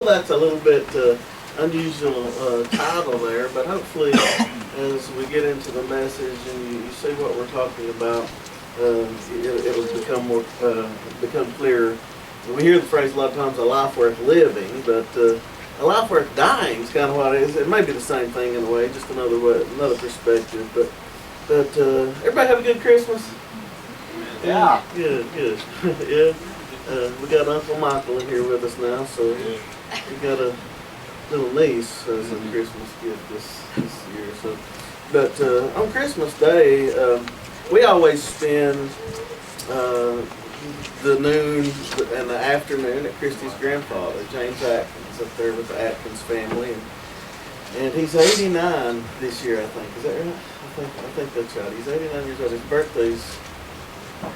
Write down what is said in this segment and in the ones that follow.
That's a little bit unusual title there, but hopefully, as we get into the message and you see what we're talking about, it'll become clearer. We hear the phrase a lot of times, "a life worth living," but a life worth dying is kind of what it is. It may be the same thing in a way, just another way, another perspective. But everybody have a good Christmas. Yeah. Good. Yeah. We got Uncle Michael in here with us now, so we got a little niece as a Christmas gift this year. So, but on Christmas Day, we always spend the noon and the afternoon at Christy's grandfather, James Atkins, up there with the Atkins family, and he's 89 this year, I think. Is that right? I think that's right. He's 89 years old. His birthday's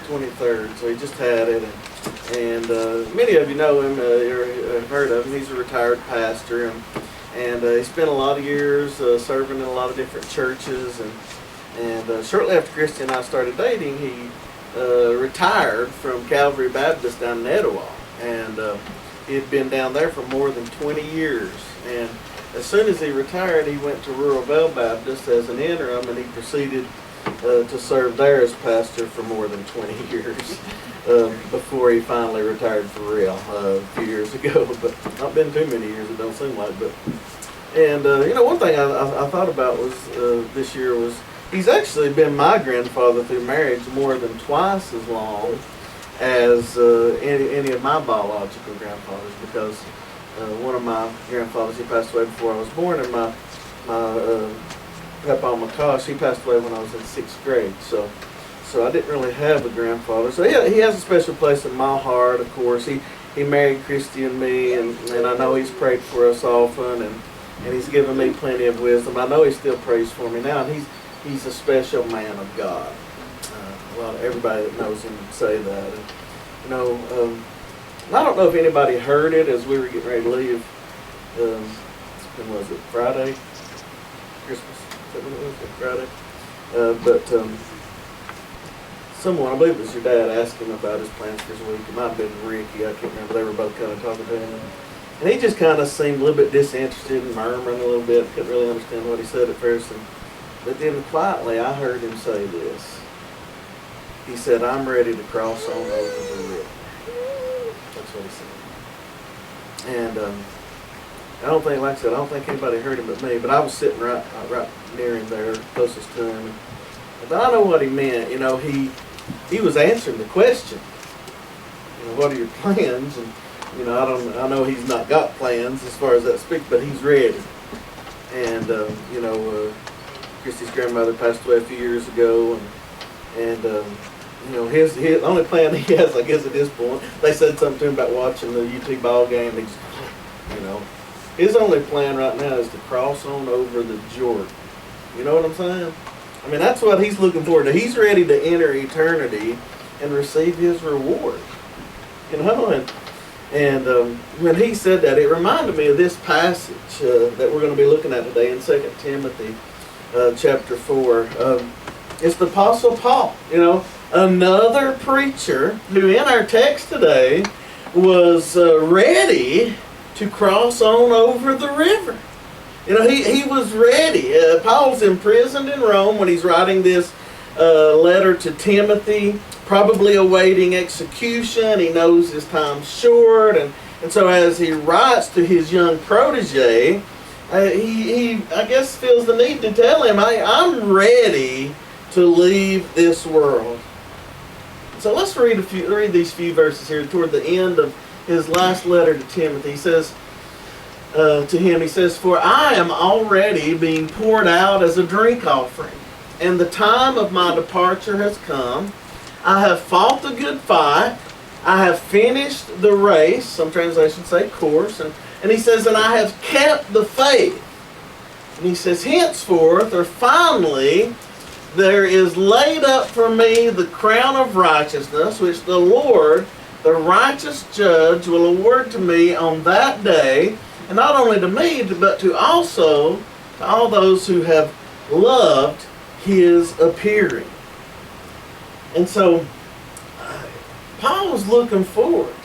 23rd, so he just had it, and many of you know him, or have heard of him. He's a retired pastor, and he spent a lot of years serving in a lot of different churches, and shortly after Christy and I started dating, he retired from Calvary Baptist down in Etowah, and he had been down there for more than 20 years, and as soon as he retired, he went to Rural Bell Baptist as an interim, and he proceeded to serve there as pastor for more than 20 years before he finally retired for real a few years ago. But not been too many years, it don't seem like. But one thing I thought about was this year was he's actually been my grandfather through marriage more than twice as long as any of my biological grandfathers, because one of my grandfathers, he passed away before I was born, and my Papa McCosh, he passed away when I was in 6th grade, so I didn't really have a grandfather. So he has a special place in my heart, of course. He married Christy and me, and I know he's prayed for us often, and he's given me plenty of wisdom. I know he still prays for me now, and he's a special man of God. Everybody that knows him would say that. And, I don't know if anybody heard it as we were getting ready to leave. When was it? Friday? Christmas? When it was Friday, but someone, I believe it was your dad, asked him about his plans for his week. It might have been Ricky, I can't remember. They were both kind of talking to him, and he just kind of seemed a little bit disinterested and murmuring a little bit. Couldn't really understand what he said at first, but then quietly I heard him say this. He said, "I'm ready to cross on over the river." That's what he said, and I don't think, like I said, I don't think anybody heard him but me, but I was sitting right near him there, closest to him. But I know what he meant. He was answering the question. What are your plans? And I know he's not got plans as far as that speaks, but he's ready. And Christy's grandmother passed away a few years ago, and his only plan he has, I guess, at this point, they said something to him about watching the UT ball game. He just, his only plan right now is to cross on over the Jordan. You know what I'm saying? I mean, that's what he's looking forward to. He's ready to enter eternity and receive his reward. And when he said that, it reminded me of this passage that we're going to be looking at today in 2 Timothy chapter 4. It's the Apostle Paul, another preacher who in our text today was ready to cross on over the river. He was ready. Paul's imprisoned in Rome when he's writing this letter to Timothy, probably awaiting execution. He knows his time's short, and so as he writes to his young protege, he I guess feels the need to tell him, I'm ready to leave this world. So let's read these few verses here toward the end of his last letter to Timothy. He says to him, he says, "For I am already being poured out as a drink offering, and the time of my departure has come. I have fought the good fight. I have finished the race," some translations say course, and he says, "and I have kept the faith." And he says, "Henceforth," or finally, "there is laid up for me the crown of righteousness, which the Lord, the righteous judge, will award to me on that day, and not only to me, but to also to all those who have loved his appearing." And so Paul's looking forward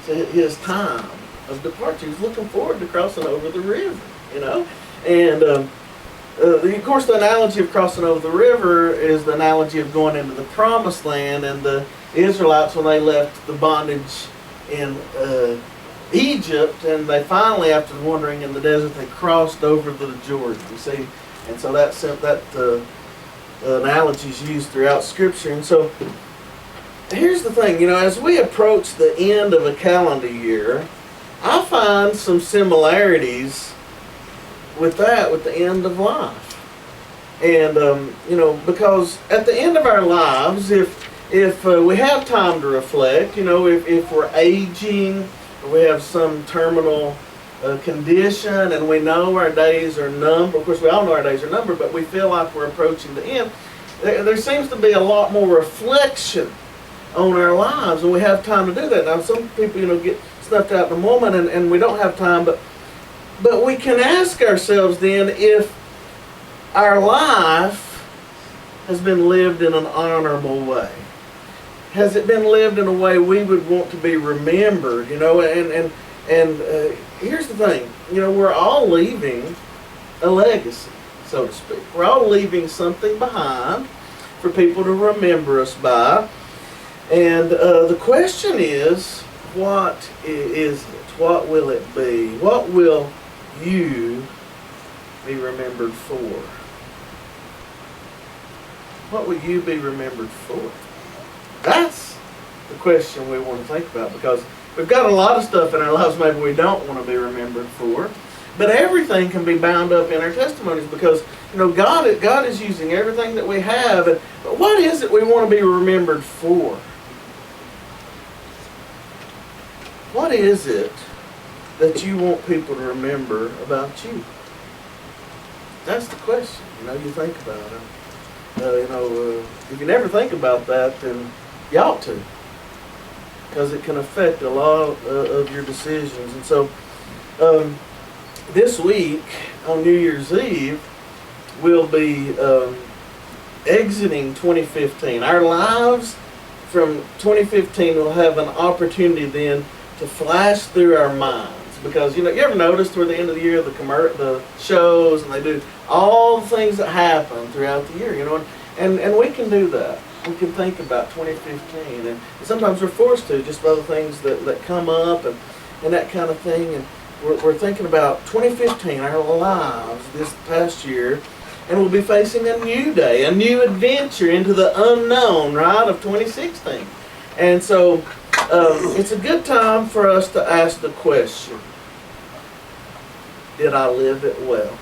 to his time of departure. He was looking forward to crossing over the river, you know. And of course, the analogy of crossing over the river is the analogy of going into the promised land. And the Israelites, when they left the bondage in Egypt, and they finally, after wandering in the desert, they crossed over the Jordan, you see. And so that analogy is used throughout Scripture. And so here's the thing, you know, as we approach the end of a calendar year, I find some similarities with the end of life. And, you know, because at the end of our lives, if we have time to reflect, you know, if we're aging, or we have some terminal condition, and we know our days are numbered. Of course, we all know our days are numbered, but we feel like we're approaching the end. There seems to be a lot more reflection on our lives, and we have time to do that. Now, some people, you know, get snuffed out in a moment, and we don't have time, but we can ask ourselves then if our life has been lived in an honorable way. Has it been lived in a way we would want to be remembered, you know? And here's the thing, you know, we're all leaving a legacy, so to speak. We're all leaving something behind for people to remember us by. And the question is, what is it? What will it be? What will you be remembered for? What will you be remembered for? That's the question we want to think about, because we've got a lot of stuff in our lives maybe we don't want to be remembered for, but everything can be bound up in our testimonies, because, you know, God is using everything that we have. But what is it we want to be remembered for? What is it that you want people to remember about you? That's the question. You know, you think about it. You know, if you never think about that, then you ought to, because it can affect a lot of your decisions. And so this week on New Year's Eve, we'll be exiting 2015. Our lives from 2015 will have an opportunity then to flash through our minds. Because, you know, you ever notice toward the end of the year the shows, and they do all the things that happen throughout the year, you know, and we can do that. We can think about 2015, and sometimes we're forced to, just by the things that come up and that kind of thing. And we're thinking about 2015, our lives this past year, and we'll be facing a new day, a new adventure into the unknown, right, of 2016. And so it's a good time for us to ask the question, did I live it well?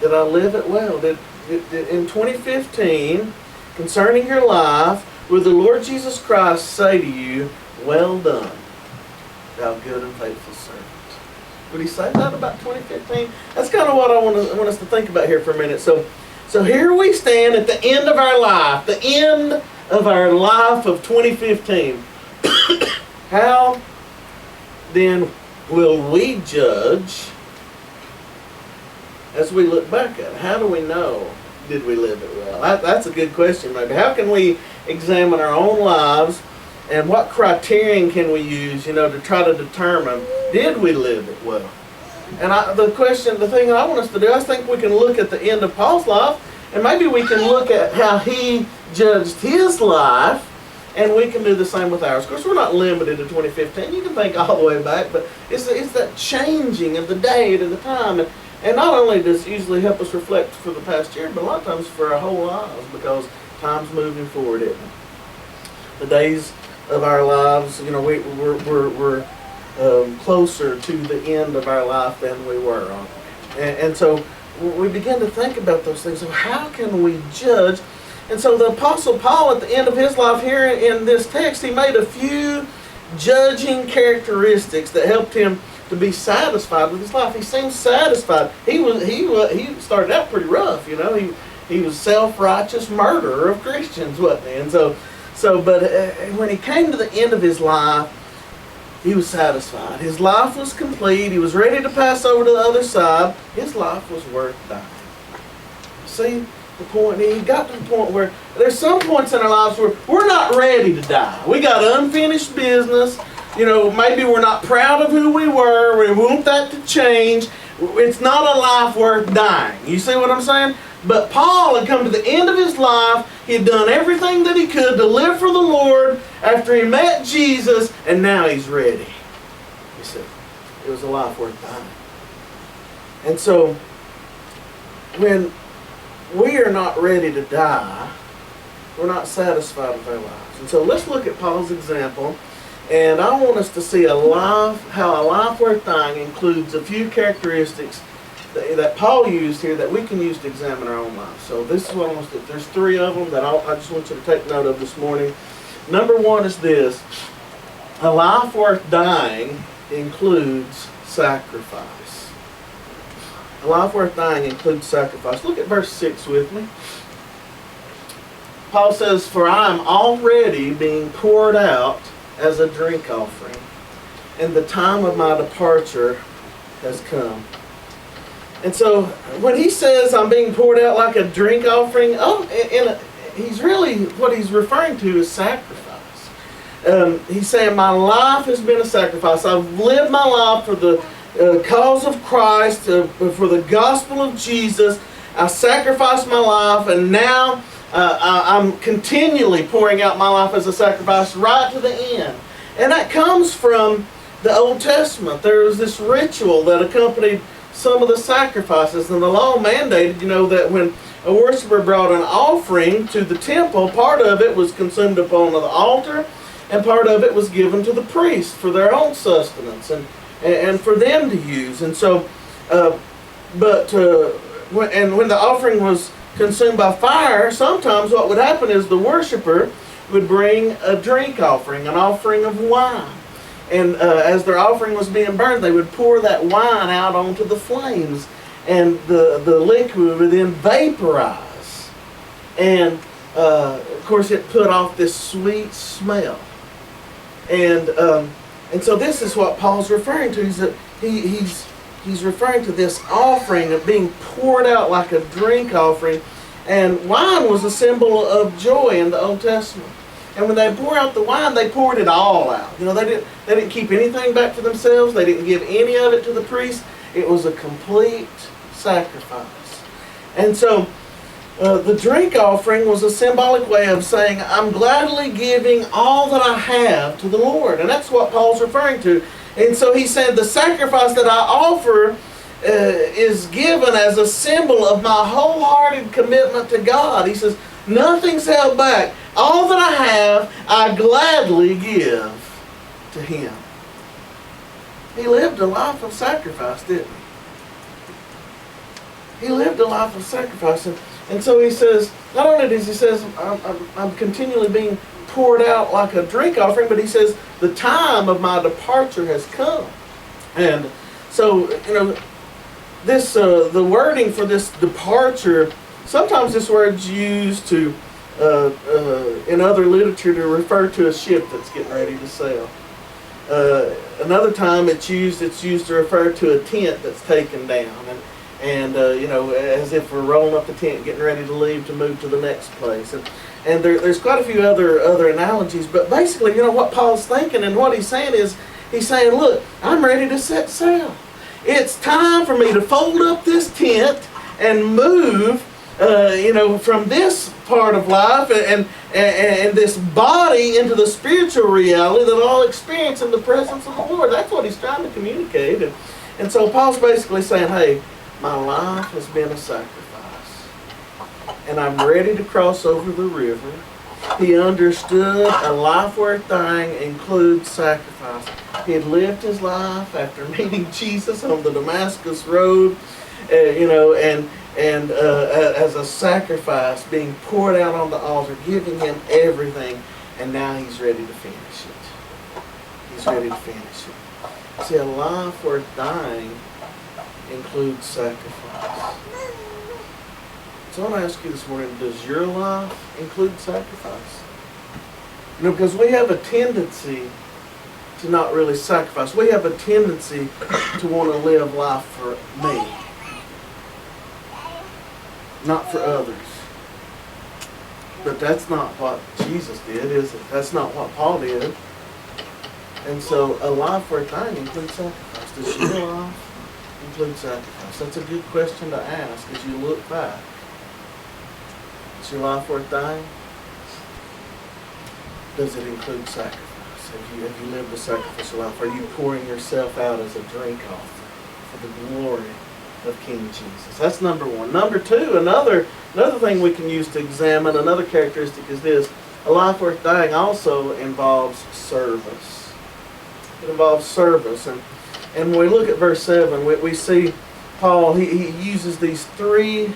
Did I live it well? Did in 2015, concerning your life, will the Lord Jesus Christ say to you, well done, thou good and faithful servant? Would he say that about 2015? That's kind of what I want us to think about here for a minute. So here we stand at the end of our life, the end of our life of 2015. How then will we judge as we look back at it? How do we know, did we live it well? That's a good question, maybe. How can we examine our own lives, and what criterion can we use, you know, to try to determine, did we live it well? And the thing that I want us to do, I think we can look at the end of Paul's life, and maybe we can look at how he judged his life, and we can do the same with ours. Of course, we're not limited to 2015. You can think all the way back, but it's that changing of the date and the time. And not only does it usually help us reflect for the past year, but a lot of times for our whole lives, because time's moving forward, isn't it? The days of our lives, you know, we're closer to the end of our life than we were, aren't we? And so we begin to think about those things. So how can we judge? And so the Apostle Paul, at the end of his life here in this text, he made a few judging characteristics that helped him to be satisfied with his life. He seemed satisfied. He started out pretty rough, you know. He was self-righteous murderer of Christians, wasn't he? And but when he came to the end of his life, he was satisfied. His life was complete. He was ready to pass over to the other side. His life was worth dying. See the point? He got to the point where there's some points in our lives where we're not ready to die. We got unfinished business. maybe we're not proud of who we were. We want that to change. It's not a life worth dying. You see what I'm saying? But Paul had come to the end of his life. He had done everything that he could to live for the Lord after he met Jesus, and now he's ready. You see, it was a life worth dying. And so, when we are not ready to die, we're not satisfied with our lives. And so let's look at Paul's example. And I want us to see how a life worth dying includes a few characteristics that Paul used here that we can use to examine our own lives. So this is what I want to do. There's 3 of them that I just want you to take note of this morning. Number 1 is this. A life worth dying includes sacrifice. A life worth dying includes sacrifice. Look at verse 6 with me. Paul says, "For I am already being poured out as a drink offering, and the time of my departure has come." And so when he says I'm being poured out like a drink offering, he's really, what he's referring to is sacrifice. He's saying my life has been a sacrifice. I've lived my life for the cause of Christ, for the gospel of Jesus. I sacrificed my life, and now I'm continually pouring out my life as a sacrifice right to the end. And that comes from the Old Testament. There was this ritual that accompanied some of the sacrifices, and the law mandated, that when a worshiper brought an offering to the temple, part of it was consumed upon the altar, and part of it was given to the priest for their own sustenance and for them to use. And so, when the offering was consumed by fire, sometimes what would happen is the worshiper would bring a drink offering, an offering of wine. And as their offering was being burned, they would pour that wine out onto the flames, and the liquid would then vaporize. And of course it put off this sweet smell. And so this is what Paul's referring to. Is that he's referring to this offering of being poured out like a drink offering. And wine was a symbol of joy in the Old Testament. And when they pour out the wine, they poured it all out. They didn't keep anything back for themselves. They didn't give any of it to the priest. It was a complete sacrifice. And so the drink offering was a symbolic way of saying, I'm gladly giving all that I have to the Lord. And that's what Paul's referring to. And so he said, the sacrifice that I offer is given as a symbol of my wholehearted commitment to God. He says, nothing's held back. All that I have, I gladly give to Him. He lived a life of sacrifice, didn't he? He lived a life of sacrifice. And so he says, not only does he says, I'm continually being poured out like a drink offering, but he says, the time of my departure has come. And so, this the wording for this departure, sometimes this word's used to in other literature to refer to a ship that's getting ready to sail. Another time it's used to refer to a tent that's taken down, and as if we're rolling up the tent, getting ready to leave to move to the next place. And there's quite a few other analogies, but basically, what Paul's thinking and what he's saying is, he's saying, look, I'm ready to set sail. It's time for me to fold up this tent and move, from this part of life and this body into the spiritual reality that I'll experience in the presence of the Lord. That's what he's trying to communicate. And so Paul's basically saying, hey, my life has been a sacrifice, and I'm ready to cross over the river. He understood a life worth dying includes sacrifice. He had lived his life after meeting Jesus on the Damascus Road, and as a sacrifice being poured out on the altar, giving him everything, and now he's ready to finish it. He's ready to finish it. See, a life worth dying includes sacrifice. So I want to ask you this morning, does your life include sacrifice? Because we have a tendency to not really sacrifice. We have a tendency to want to live life for me, not for others. But that's not what Jesus did, is it? That's not what Paul did. And so a life worth dying includes sacrifice. Does your life include sacrifice? That's a good question to ask as you look back. Is your life worth dying? Does it include sacrifice? Have you lived a sacrificial life? Are you pouring yourself out as a drink offering for the glory of King Jesus? That's number one. Number two, another thing we can use to examine, another characteristic is this. A life worth dying also involves service. It involves service. And when we look at verse 7, we see Paul, he uses these three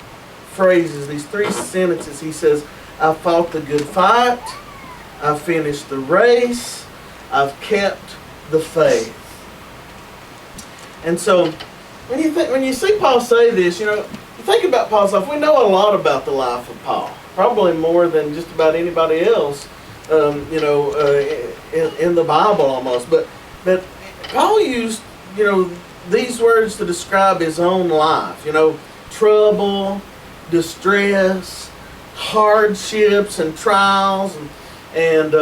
phrases, these three sentences. He says, I fought the good fight. I've finished the race. I've kept the faith. And so, when you see Paul say this, you think about Paul's life. We know a lot about the life of Paul, probably more than just about anybody else, in the Bible almost. But Paul used, these words to describe his own life. Trouble, distress, hardships, and trials, and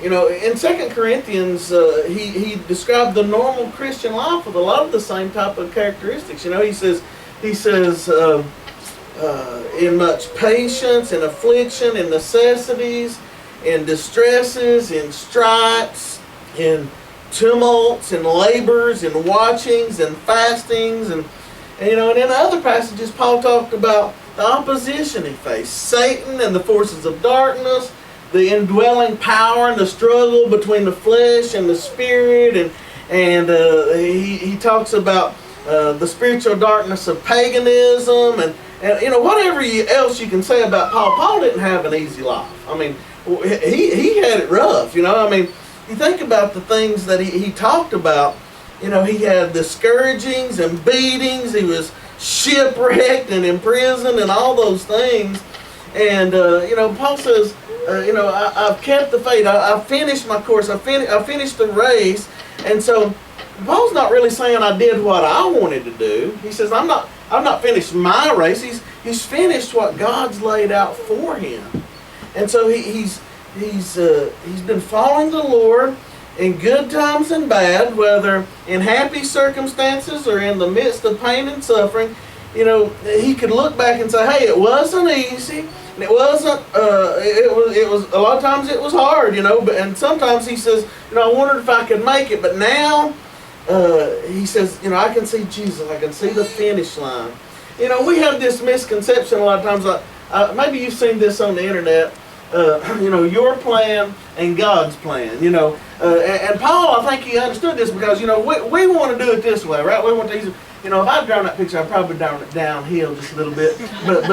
in 2 Corinthians, he described the normal Christian life with a lot of the same type of characteristics. He says, in much patience, in affliction, in necessities, in distresses, in stripes, in tumults, in labors, in watchings, and fastings, and in other passages, Paul talked about the opposition he faced, Satan and the forces of darkness, the indwelling power and the struggle between the flesh and the spirit, and he talks about the spiritual darkness of paganism, and whatever else you can say about Paul. Paul didn't have an easy life. I mean, he had it rough. You think about the things that he talked about. He had the scourgings and beatings. He was shipwrecked and imprisoned and all those things. And Paul says, I've kept the faith. I've finished my course. I finished the race. And so Paul's not really saying I did what I wanted to do. He says I'm not finished my race. He's finished what God's laid out for him. And so he's been following the Lord in good times and bad, whether in happy circumstances or in the midst of pain and suffering. He could look back and say, hey, it wasn't easy. And it wasn't, it was, a lot of times it was hard, and sometimes he says, I wondered if I could make it, but now, he says, I can see Jesus, I can see the finish line. We have this misconception a lot of times, maybe you've seen this on the internet, your plan and God's plan, and Paul, I think he understood this because, we want to do it this way, right? We want to, if I'd drawn that picture, I'd probably drawn it downhill just a little bit. But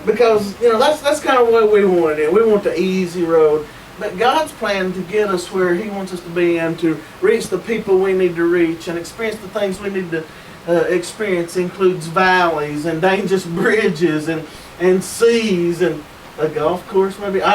because that's kind of what we want to do. We want the easy road. But God's plan to get us where He wants us to be and to reach the people we need to reach and experience the things we need to experience includes valleys and dangerous bridges and seas and a golf course maybe. I don't